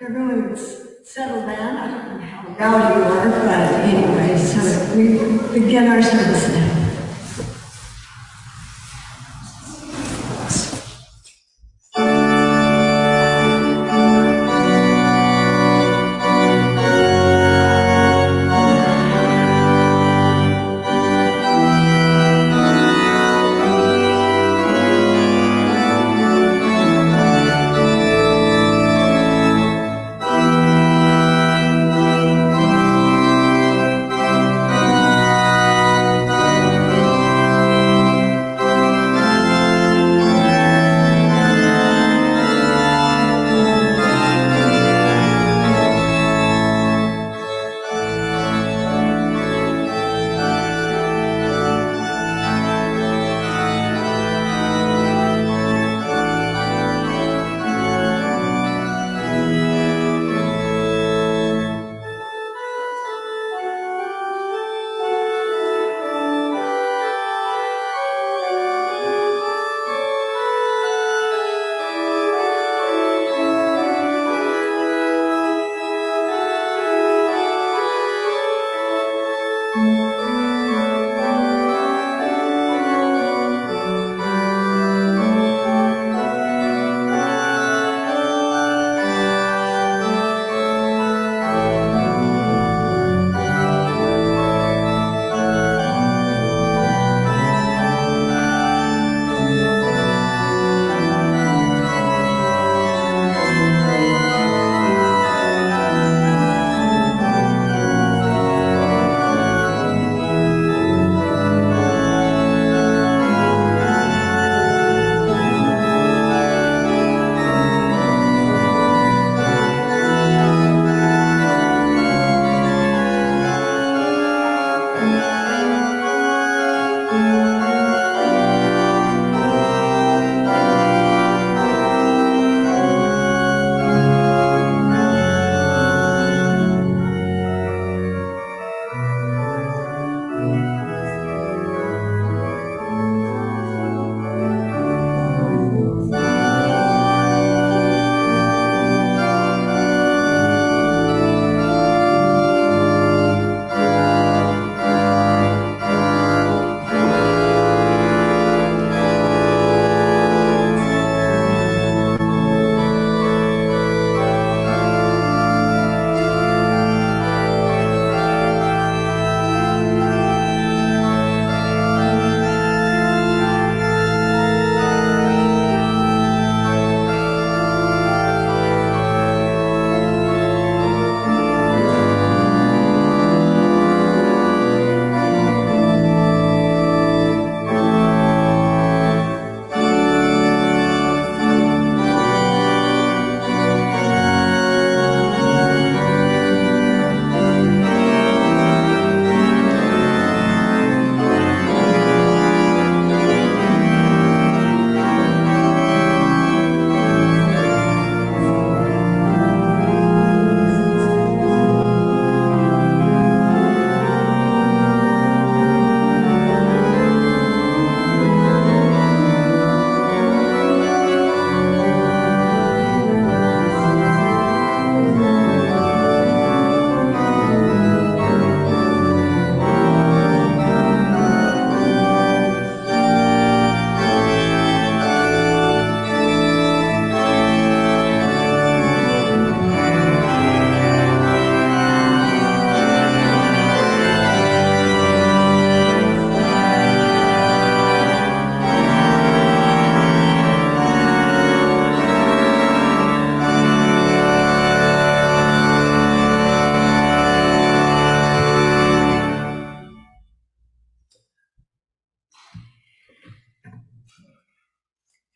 Everyone settle down. I don't know how rowdy you are, but anyway, so we begin our service now.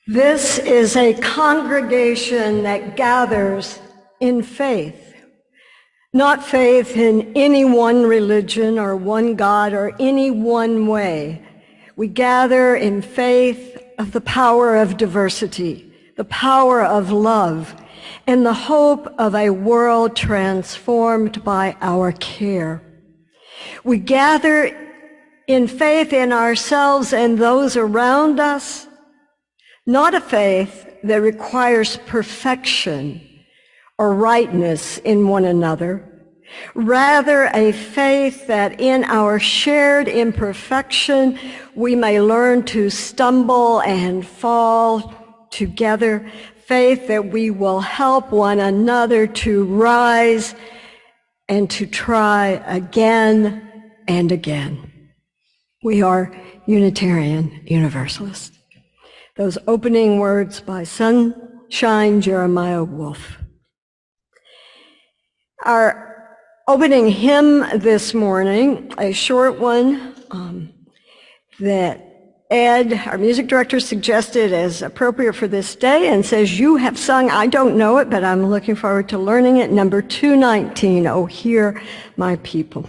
This is a congregation that gathers in faith, not faith in any one religion or one God or any one way. We gather in faith of the power of diversity, the power of love, and the hope of a world transformed by our care. We gather in faith in ourselves and those around us, not a faith that requires perfection or rightness in one another. Rather, a faith that in our shared imperfection we may learn to stumble and fall together. Faith that we will help one another to rise and to try again and again. We are Unitarian Universalists. Those opening words by Sunshine Jeremiah Wolf. Our opening hymn this morning, a short one that Ed, our music director, suggested as appropriate for this day and says, you have sung, I don't know it, but I'm looking forward to learning it, number 219, Oh, Hear My People.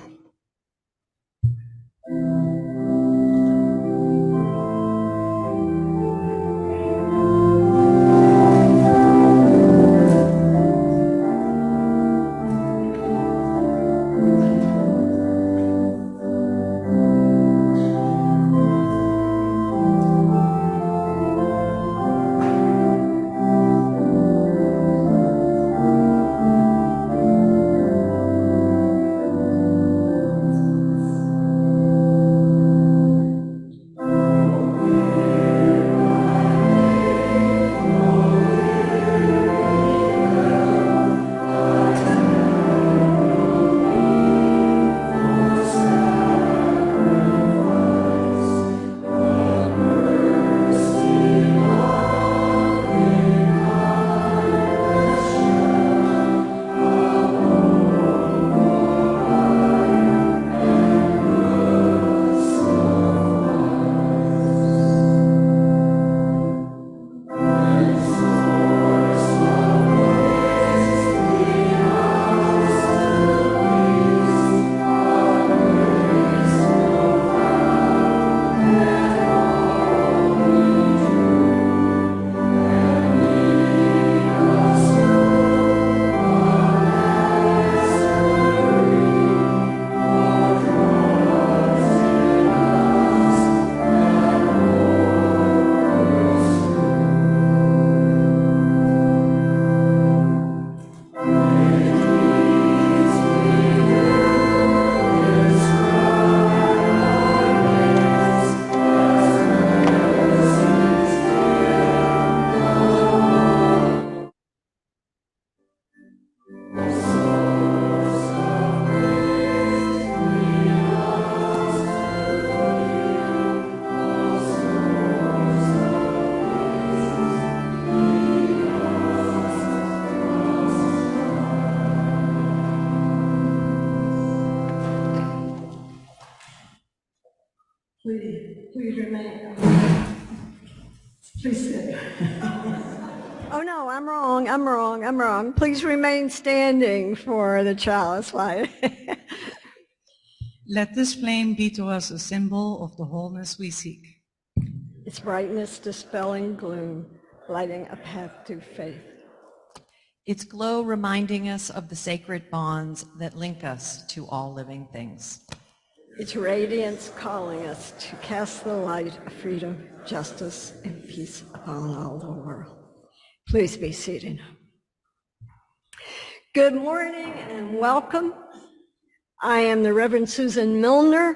Please remain. Please sit. Oh no, I'm wrong. Please remain standing for the chalice light. Let this flame be to us a symbol of the wholeness we seek. Its brightness dispelling gloom, lighting a path to faith. Its glow reminding us of the sacred bonds that link us to all living things. Its radiance calling us to cast the light of freedom, justice, and peace upon all the world. Please be seated. Good morning and welcome. I am the Reverend Susan Milnor,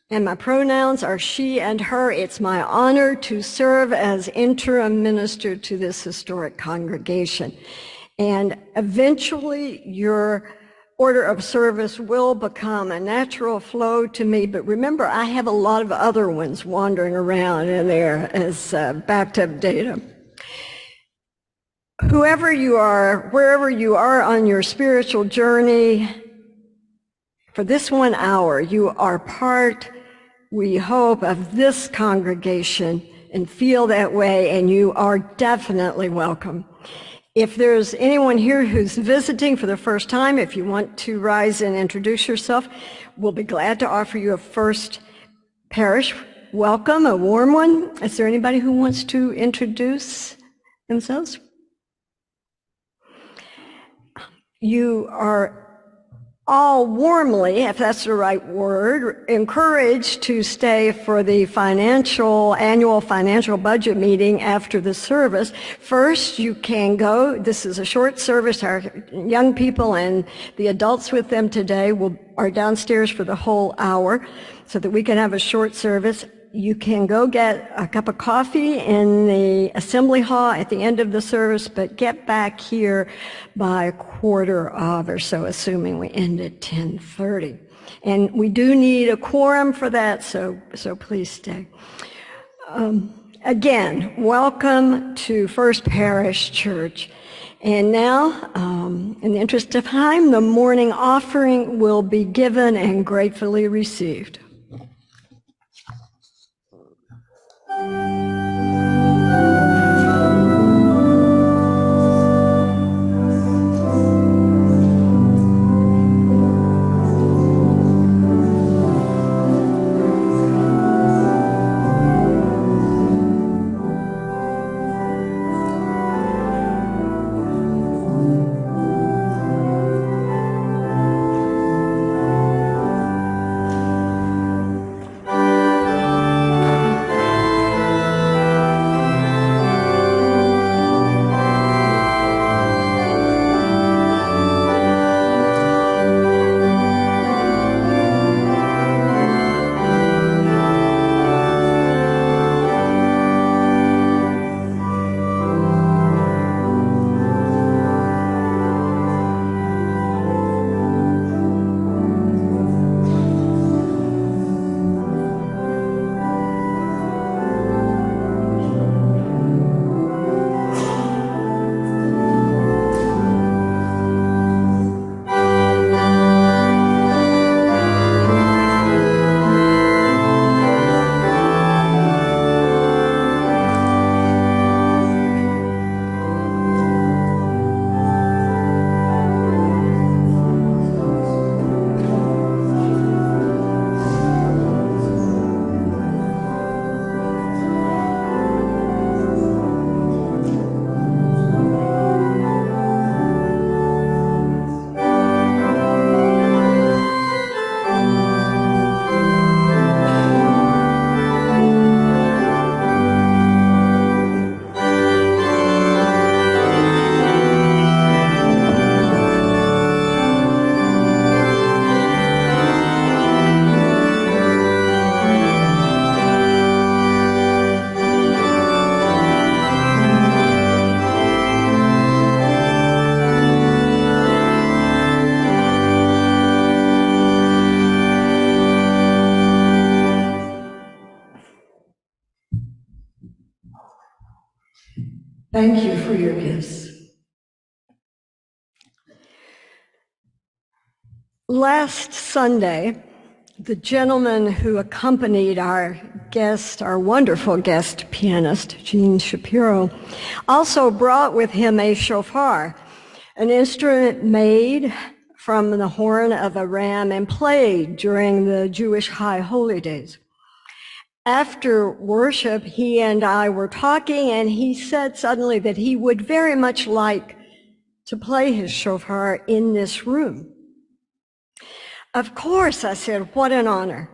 and my pronouns are she and her. It's my honor to serve as interim minister to this historic congregation. And eventually your order of service will become a natural flow to me, but remember, I have a lot of other ones wandering around in there as bathtub data. Whoever you are, wherever you are on your spiritual journey, for this 1 hour, you are part, we hope, of this congregation and feel that way, and you are definitely welcome. If there's anyone here who's visiting for the first time, if you want to rise and introduce yourself, we'll be glad to offer you a first parish welcome, a warm one. Is there anybody who wants to introduce themselves? You are all warmly, if that's the right word, encouraged to stay for the annual financial budget meeting after the service. First, you can go. This is a short service. Our young people and the adults with them today are downstairs for the whole hour so that we can have a short service. You can go get a cup of coffee in the assembly hall at the end of the service, but get back here by 1:15 or so, assuming we end at 10:30. And we do need a quorum for that, so please stay. Again, welcome to First Parish Church. And now, in the interest of time, the morning offering will be given and gratefully received. Thank you for your gifts. Last Sunday, the gentleman who accompanied our wonderful guest pianist, Jean Shapiro, also brought with him a shofar, an instrument made from the horn of a ram and played during the Jewish high holy days. After worship, he and I were talking, and he said suddenly that he would very much like to play his shofar in this room. Of course, I said, what an honor.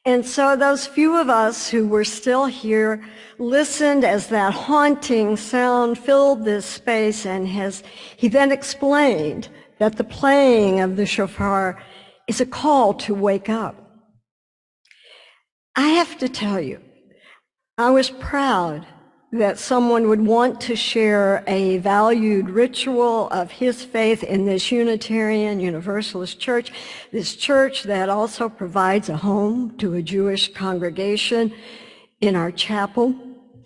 And so those few of us who were still here listened as that haunting sound filled this space, and he then explained that the playing of the shofar is a call to wake up. I have to tell you, I was proud that someone would want to share a valued ritual of his faith in this Unitarian Universalist church, this church that also provides a home to a Jewish congregation in our chapel.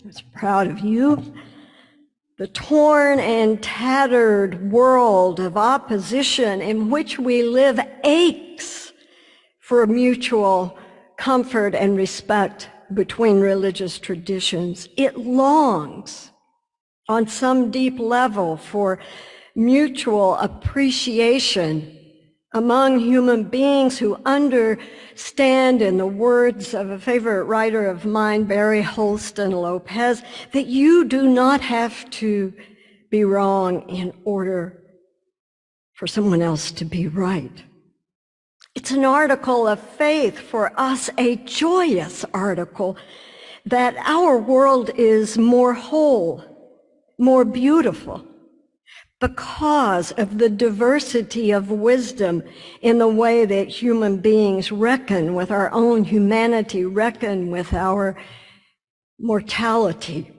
I was proud of you. The torn and tattered world of opposition in which we live aches for mutual comfort and respect between religious traditions. It longs on some deep level for mutual appreciation among human beings who understand, in the words of a favorite writer of mine, Barry Holston Lopez, that you do not have to be wrong in order for someone else to be right. It's an article of faith for us, a joyous article, that our world is more whole, more beautiful, because of the diversity of wisdom in the way that human beings reckon with our own humanity, reckon with our mortality,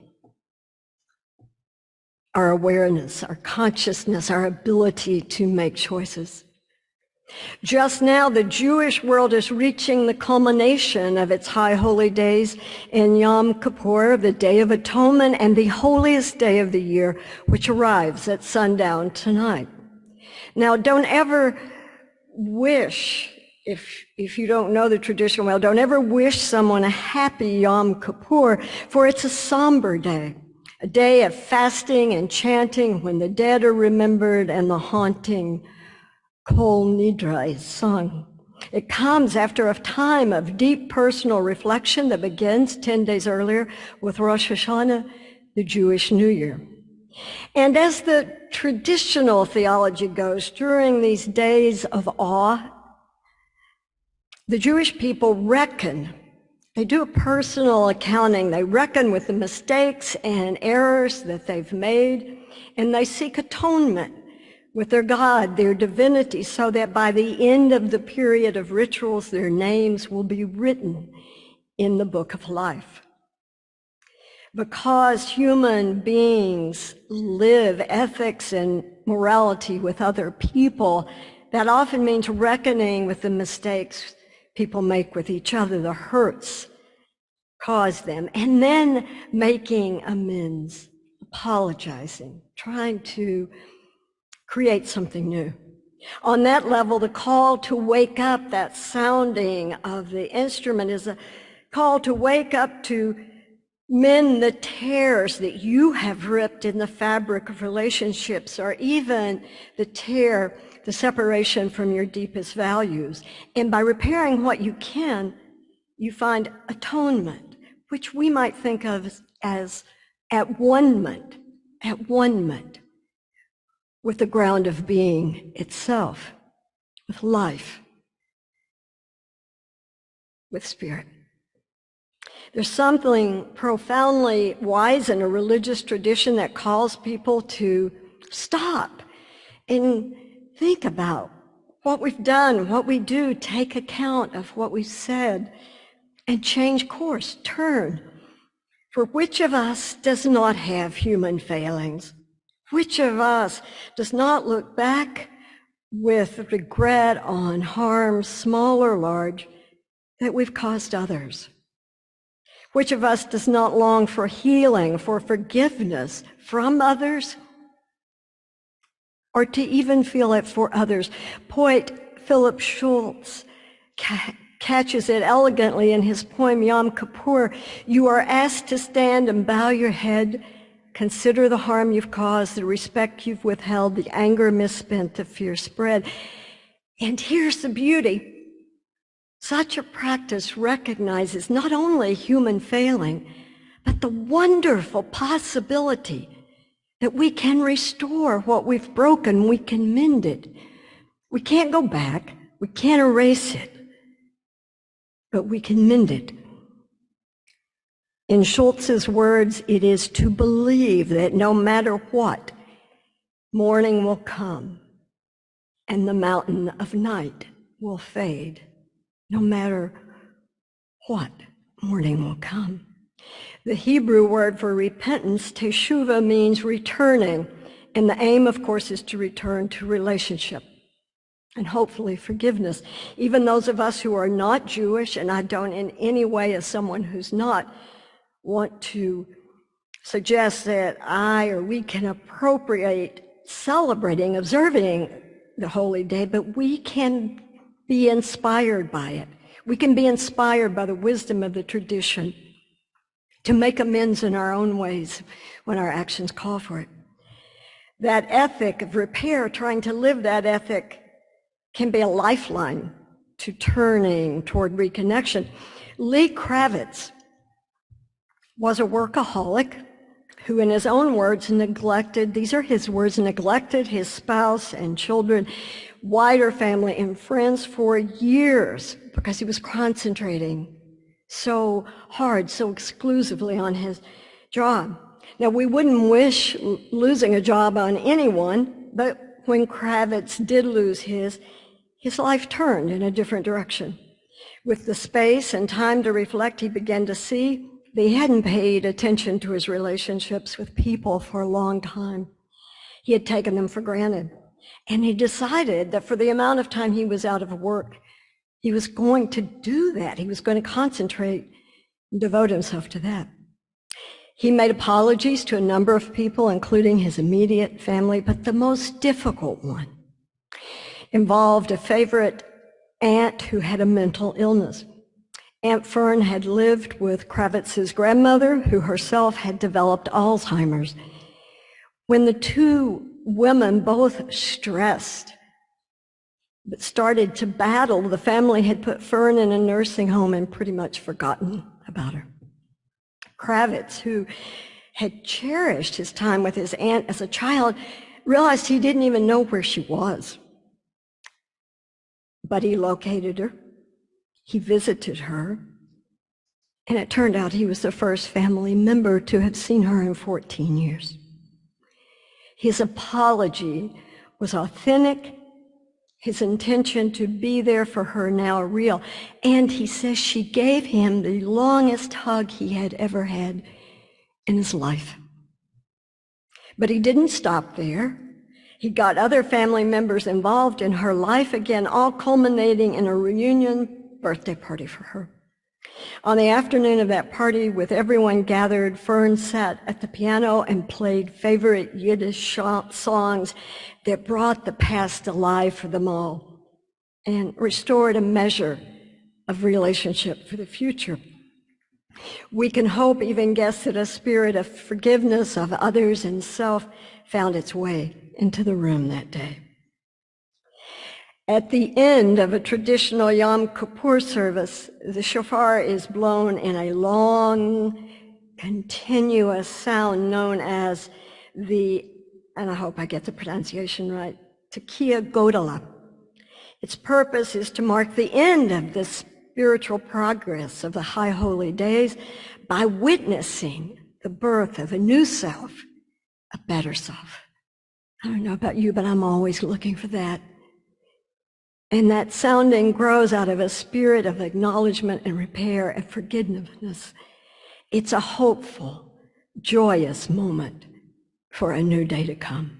our awareness, our consciousness, our ability to make choices. Just now, the Jewish world is reaching the culmination of its high holy days in Yom Kippur, the Day of Atonement, and the holiest day of the year, which arrives at sundown tonight. Now, don't ever wish, if you don't know the tradition well, don't ever wish someone a happy Yom Kippur, for it's a somber day, a day of fasting and chanting when the dead are remembered and the haunting Kol Nidra is sung. It comes after a time of deep personal reflection that begins 10 days earlier with Rosh Hashanah, the Jewish New Year. And as the traditional theology goes, during these days of awe, the Jewish people reckon, they do a personal accounting, they reckon with the mistakes and errors that they've made, and they seek atonement with their God, their divinity, so that by the end of the period of rituals, their names will be written in the book of life. Because human beings live ethics and morality with other people, that often means reckoning with the mistakes people make with each other, the hurts caused them, and then making amends, apologizing, trying to create something new. On that level, the call to wake up, that sounding of the instrument, is a call to wake up to mend the tears that you have ripped in the fabric of relationships, or even the tear, the separation from your deepest values. And by repairing what you can, you find atonement, which we might think of as at one-ment with the ground of being itself, with life, with spirit. There's something profoundly wise in a religious tradition that calls people to stop and think about what we've done, what we do, take account of what we've said, and change course, turn. For which of us does not have human failings? Which of us does not look back with regret on harm, small or large, that we've caused others? Which of us does not long for healing, for forgiveness from others, or to even feel it for others? Poet Philip Schultz catches it elegantly in his poem Yom Kippur. You are asked to stand and bow your head, consider the harm you've caused, the respect you've withheld, the anger misspent, the fear spread. And here's the beauty. Such a practice recognizes not only human failing, but the wonderful possibility that we can restore what we've broken, we can mend it. We can't go back, we can't erase it, but we can mend it. In Schultz's words, it is to believe that no matter what, morning will come and the mountain of night will fade. No matter what, morning will come. The Hebrew word for repentance, teshuvah, means returning. And the aim, of course, is to return to relationship and hopefully forgiveness. Even those of us who are not Jewish, and I don't in any way, as someone who's not, want to suggest that I or we can appropriate celebrating, observing the holy day, but we can be inspired by it. We can be inspired by the wisdom of the tradition to make amends in our own ways when our actions call for it. That ethic of repair, trying to live that ethic, can be a lifeline to turning toward reconnection. Lee Kravitz was a workaholic who in his own words neglected, these are his words, neglected his spouse and children, wider family and friends for years because he was concentrating so hard, so exclusively on his job. Now, we wouldn't wish losing a job on anyone, but when Kravitz did lose his life turned in a different direction. With the space and time to reflect, he began to see that he hadn't paid attention to his relationships with people for a long time. He had taken them for granted. And he decided that for the amount of time he was out of work, he was going to do that. He was going to concentrate and devote himself to that. He made apologies to a number of people, including his immediate family, but the most difficult one involved a favorite aunt who had a mental illness. Aunt Fern had lived with Kravitz's grandmother, who herself had developed Alzheimer's. When the two women, both stressed, but started to battle, the family had put Fern in a nursing home and pretty much forgotten about her. Kravitz, who had cherished his time with his aunt as a child, realized he didn't even know where she was. But he located her, he visited her, and it turned out he was the first family member to have seen her in 14 years. His apology was authentic, his intention to be there for her now real, and he says she gave him the longest hug he had ever had in his life. But he didn't stop there. He got other family members involved in her life again, all culminating in a reunion birthday party for her. On the afternoon of that party, with everyone gathered, Fern sat at the piano and played favorite Yiddish songs that brought the past alive for them all and restored a measure of relationship for the future. We can hope, even guess, that a spirit of forgiveness of others and self found its way into the room that day. At the end of a traditional Yom Kippur service, the shofar is blown in a long, continuous sound known as the, and I hope I get the pronunciation right, Tekiah Godala. Its purpose is to mark the end of the spiritual progress of the High Holy Days by witnessing the birth of a new self, a better self. I don't know about you, but I'm always looking for that. And that sounding grows out of a spirit of acknowledgement and repair and forgiveness. It's a hopeful, joyous moment for a new day to come.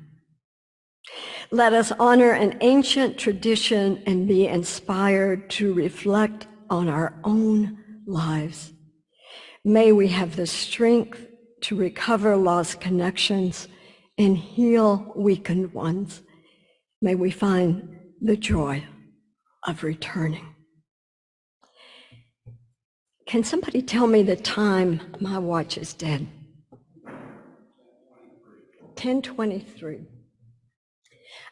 Let us honor an ancient tradition and be inspired to reflect on our own lives. May we have the strength to recover lost connections and heal weakened ones. May we find the joy of returning. Can somebody tell me the time? My watch is dead. 10:23.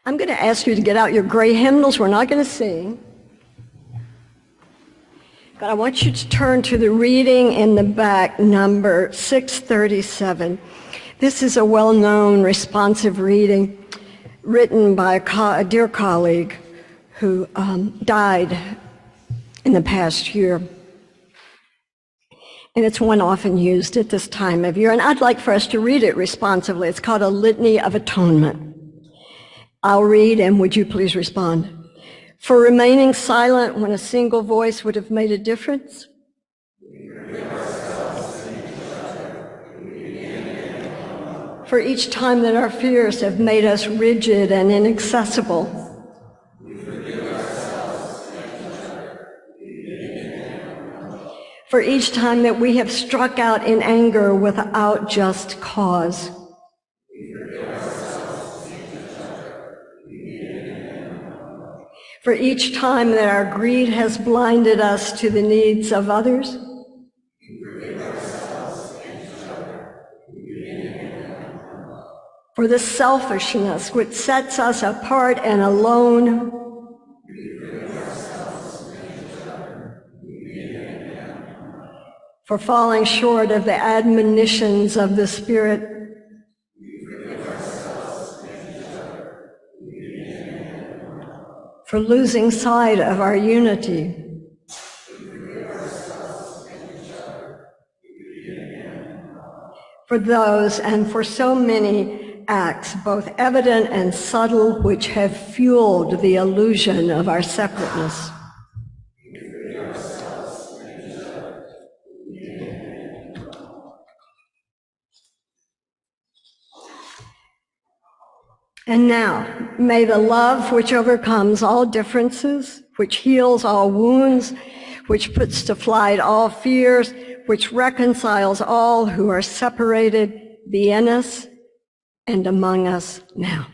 I'm going to ask you to get out your gray hymnals. We're not going to sing. But I want you to turn to the reading in the back, number 637. This is a well-known responsive reading written by a dear colleague who died in the past year. And it's one often used at this time of year. And I'd like for us to read it responsively. It's called a Litany of Atonement. I'll read, and would you please respond? For remaining silent when a single voice would have made a difference? For each time that our fears have made us rigid and inaccessible? For each time that we have struck out in anger without just cause? For each time that our greed has blinded us to the needs of others? For the selfishness which sets us apart and alone? For falling short of the admonitions of the Spirit? for losing sight of our unity, for those and for so many acts, both evident and subtle, which have fueled the illusion of our separateness. And now, may the love which overcomes all differences, which heals all wounds, which puts to flight all fears, which reconciles all who are separated, be in us and among us now.